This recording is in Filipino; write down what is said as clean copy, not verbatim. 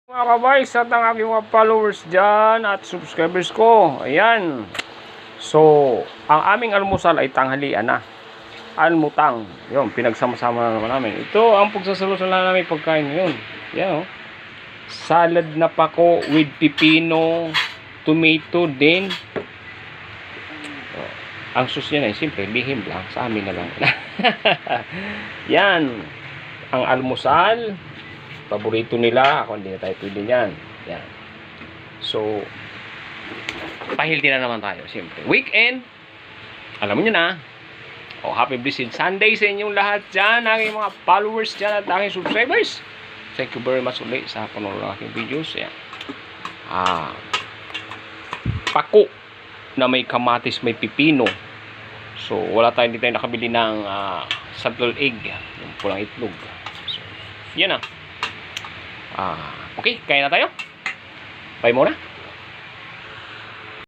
Mga kabays at ang aking mga followers dyan at subscribers ko. Ayan. So, ang aming almusal ay tanghalian na. Almutang. Yun, pinagsama-sama na naman namin. Ito ang pagsasalusan na namin pagkain ngayon. Yan o. Salad na pako with pipino, tomato din. Ang sus yan ay siyempre lihim lang. Sa amin na lang. Yan. Ang almusal. Paborito nila. Ako hindi na tayo pwede yan. Yan. So, pahilti na naman tayo. Siyempre. Weekend. Alam mo nyo na. O, happy blessed Sunday sa inyong lahat dyan. Aking mga followers dyan at aking subscribers. Thank you very much ulit sa panonood ng aking videos. Yan. Pako na may kamatis, may pipino. So, hindi tayo nakabili ng saddle egg. Yung pulang itlog. So, yan na. Okay, kaya na tayo. Bye muna.